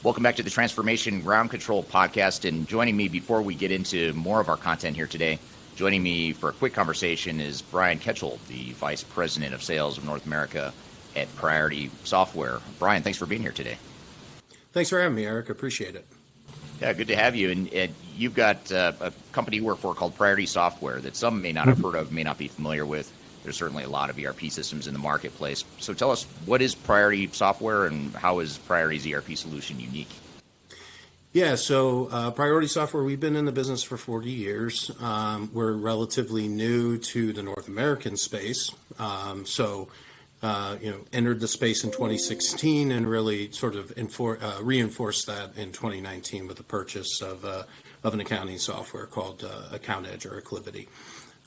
Welcome back to the Transformation Ground Control podcast. And joining me before we get into more of our content here today, joining me for a quick conversation is Brian Kachold, the Vice President of Sales of North America at Priority Software. Brian, thanks for being here today. Thanks for having me, Eric. Appreciate it. Yeah, good to have you. And you've got a company you work for called Priority Software that some may not have heard of, may not be familiar with. There's certainly a lot of ERP systems in the marketplace. So tell us, what is Priority Software and how is Priority's ERP solution unique? Yeah, so Priority Software, we've been in the business for 40 years. We're relatively new to the North American space. Entered the space in 2016 and really sort of reinforced that in 2019 with the purchase of an accounting software called Account Edge or Acclivity.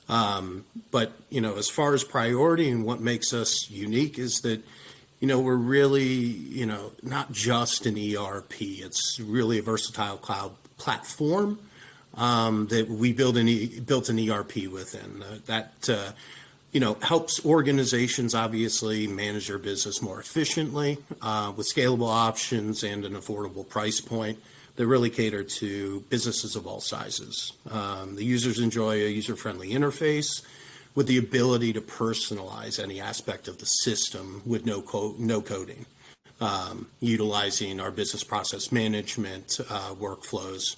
But as far as Priority and what makes us unique is that, we're really, not just an ERP. It's really a versatile cloud platform that we built an ERP within that helps organizations obviously manage their business more efficiently with scalable options and an affordable price point that really cater to businesses of all sizes. The users enjoy a user-friendly interface with the ability to personalize any aspect of the system with no coding, utilizing our business process management workflows,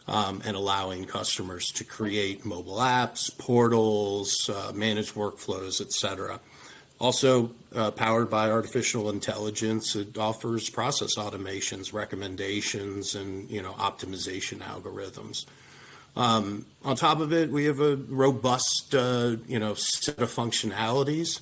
and allowing customers to create mobile apps, portals, manage workflows, etc. Also powered by artificial intelligence, it offers process automations, recommendations, and optimization algorithms. On top of it, we have a robust set of functionalities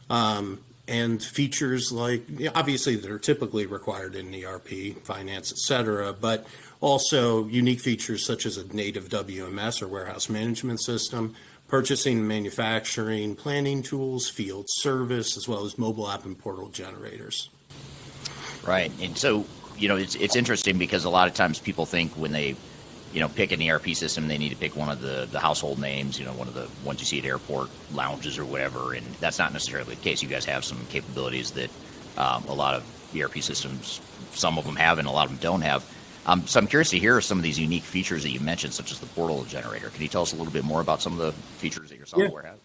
and features like obviously that are typically required in ERP, finance, etc. But also unique features such as a native WMS or warehouse management system, purchasing and manufacturing, planning tools, field service, as well as mobile app and portal generators. Right. And so, it's interesting because a lot of times people think when they, pick an ERP system, they need to pick one of the household names, one of the ones you see at airport lounges or whatever. And that's not necessarily the case. You guys have some capabilities that a lot of ERP systems, some of them have and a lot of them don't have. So I'm curious to hear some of these unique features that you mentioned, such as the portal generator. Can you tell us a little bit more about some of the features that your software has?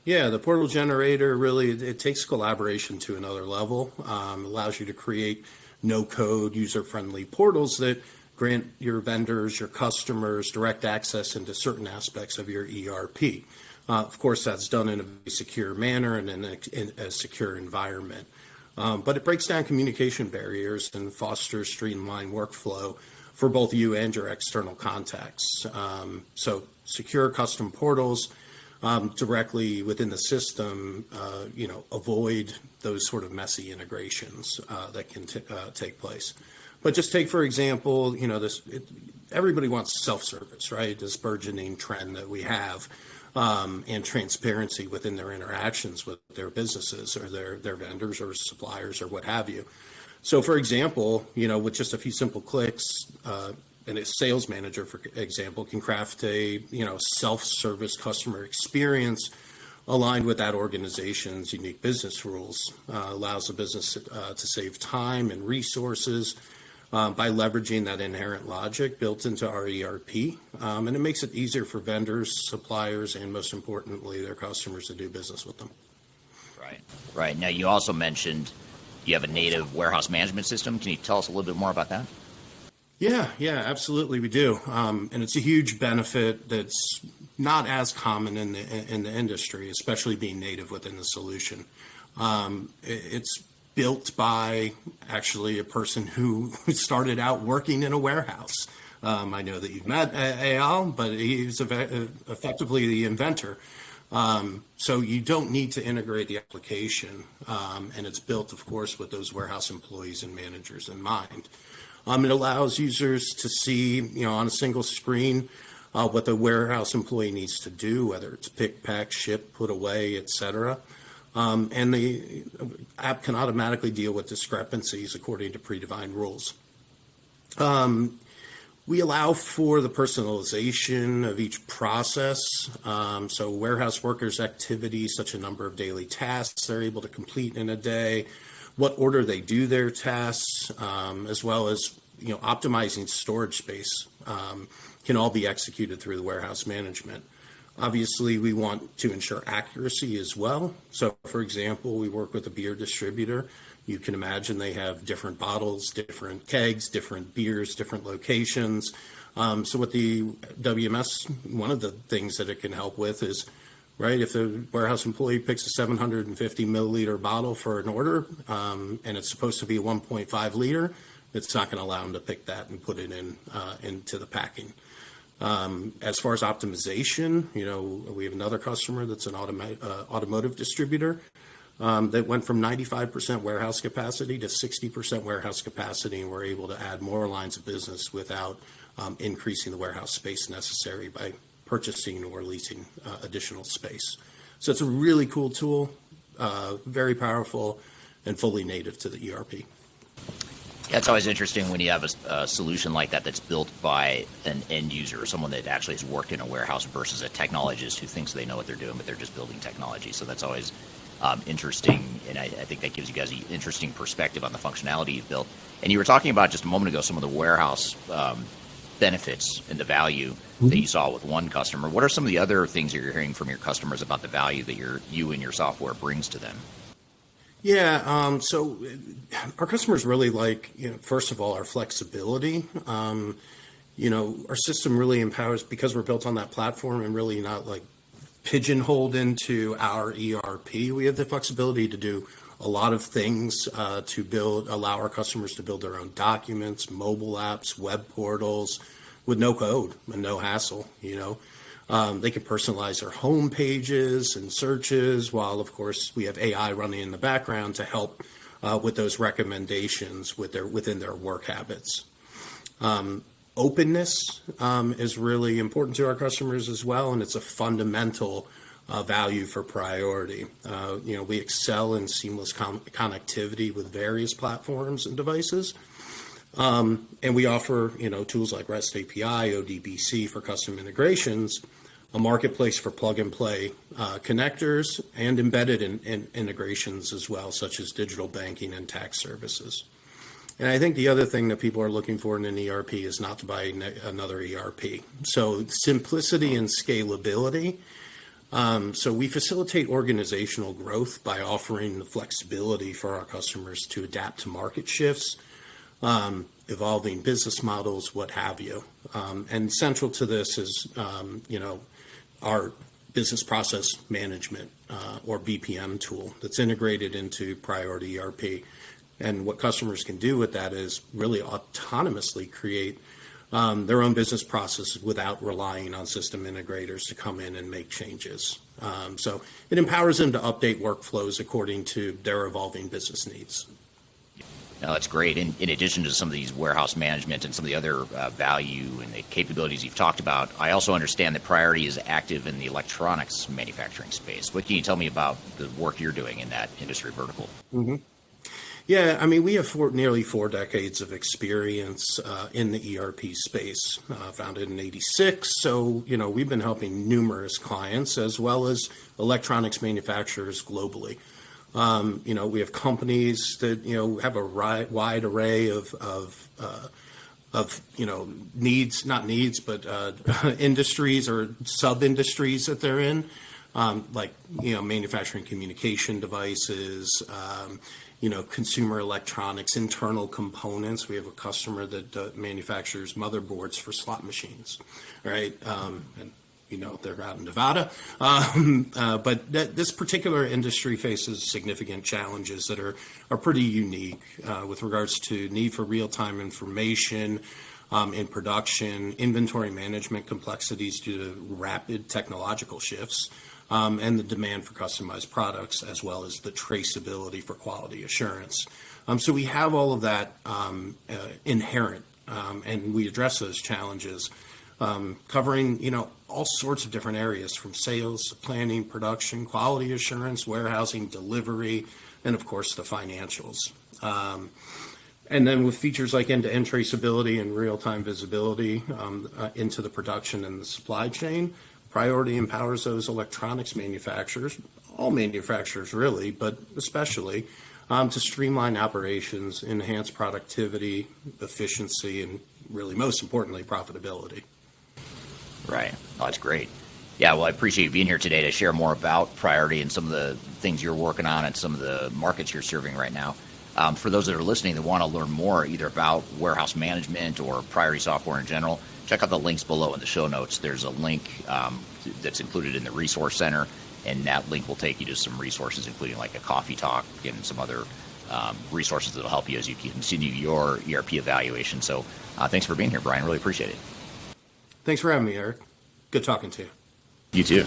Yeah, the portal generator really, it takes collaboration to another level. Allows you to create no-code, user-friendly portals that grant your vendors, your customers, direct access into certain aspects of your ERP. Of course, that's done in a very secure manner and in a secure environment. But it breaks down communication barriers and fosters streamlined workflow for both you and your external contacts. So secure custom portals directly within the system, avoid those sort of messy integrations that can take place. But just take, for example, everybody wants self-service, right? This burgeoning trend that we have. And transparency within their interactions with their businesses or their vendors or suppliers or what have you. So, for example, with just a few simple clicks, and a sales manager, for example, can craft a self-service customer experience aligned with that organization's unique business rules. Allows the business to save time and resources by leveraging that inherent logic built into our ERP. And it makes it easier for vendors, suppliers, and most importantly, their customers to do business with them. Right. Now, you also mentioned you have a native warehouse management system. Can you tell us a little bit more about that? Yeah, absolutely, we do. And it's a huge benefit that's not as common in the industry, especially being native within the solution. It's built by actually a person who started out working in a warehouse. I know that you've met Eyal, but he's effectively the inventor. So you don't need to integrate the application, and it's built, of course, with those warehouse employees and managers in mind. It allows users to see, on a single screen, what the warehouse employee needs to do, whether it's pick, pack, ship, put away, etc. And the app can automatically deal with discrepancies according to predefined rules. We allow for the personalization of each process. So warehouse workers' activities, such a number of daily tasks they're able to complete in a day, what order they do their tasks, as well as optimizing storage space can all be executed through the warehouse management. Obviously, we want to ensure accuracy as well. So, for example, we work with a beer distributor. You can imagine they have different bottles, different kegs, different beers, different locations. So with the WMS, one of the things that it can help with is, right, if the warehouse employee picks a 750 milliliter bottle for an order, and it's supposed to be a 1.5 liter, it's not going to allow them to pick that and put it into the packing. As far as optimization, we have another customer that's an automotive distributor that went from 95% warehouse capacity to 60% warehouse capacity, and we're able to add more lines of business without increasing the warehouse space necessary by purchasing or leasing additional space. So it's a really cool tool, very powerful, and fully native to the ERP. Yeah, it's always interesting when you have a solution like that that's built by an end user, someone that actually has worked in a warehouse versus a technologist who thinks they know what they're doing, but they're just building technology. So that's always interesting, and I think that gives you guys an interesting perspective on the functionality you've built. And you were talking about just a moment ago some of the warehouse benefits and the value that you saw with one customer. What are some of the other things that you're hearing from your customers about the value that you and your software brings to them? Yeah, so our customers really like, first of all, our flexibility. Our system really empowers, because we're built on that platform and really not like pigeonholed into our ERP. We have the flexibility to do a lot of things to allow our customers to build their own documents, mobile apps, web portals with no code and no hassle, They can personalize their home pages and searches, while, of course, we have AI running in the background to help with those recommendations within their work habits. Openness is really important to our customers as well, and it's a fundamental value for Priority. We excel in seamless connectivity with various platforms and devices. And we offer, tools like REST API, ODBC for custom integrations, a marketplace for plug-and-play connectors, and embedded integrations as well, such as digital banking and tax services. And I think the other thing that people are looking for in an ERP is not to buy another ERP. So simplicity and scalability. So we facilitate organizational growth by offering the flexibility for our customers to adapt to market shifts, evolving business models, what have you. And central to this is, our business process management, or BPM tool that's integrated into Priority ERP. And what customers can do with that is really autonomously create their own business processes without relying on system integrators to come in and make changes. So it empowers them to update workflows according to their evolving business needs. No, that's great. In addition to some of these warehouse management and some of the other value and the capabilities you've talked about, I also understand that Priority is active in the electronics manufacturing space. What can you tell me about the work you're doing in that industry vertical? Mm-hmm. Yeah, we have nearly 4 decades of experience in the ERP space, founded in '86. So, we've been helping numerous clients as well as electronics manufacturers globally. We have companies that, have a wide array of needs, not needs, but industries or sub-industries that they're in, like, manufacturing communication devices, consumer electronics, internal components. We have a customer that manufactures motherboards for slot machines, right? And they're out in Nevada. But this particular industry faces significant challenges that are pretty unique with regards to need for real-time information in production, inventory management complexities due to rapid technological shifts, and the demand for customized products, as well as the traceability for quality assurance. So we have all of that inherent, and we address those challenges, covering, all sorts of different areas, from sales, planning, production, quality assurance, warehousing, delivery, and of course the financials. And then with features like end-to-end traceability and real-time visibility into the production and the supply chain, Priority empowers those electronics manufacturers, all manufacturers really, but especially, to streamline operations, enhance productivity, efficiency, and really most importantly, profitability. Right. Oh, that's great. Yeah, well, I appreciate you being here today to share more about Priority and some of the things you're working on and some of the markets you're serving right now. For those that are listening that want to learn more either about warehouse management or Priority software in general, check out the links below in the show notes. There's a link that's included in the Resource Center, and that link will take you to some resources, including like a coffee talk and some other resources that will help you as you continue your ERP evaluation. So thanks for being here, Brian. Really appreciate it. Thanks for having me, Eric. Good talking to you. You too.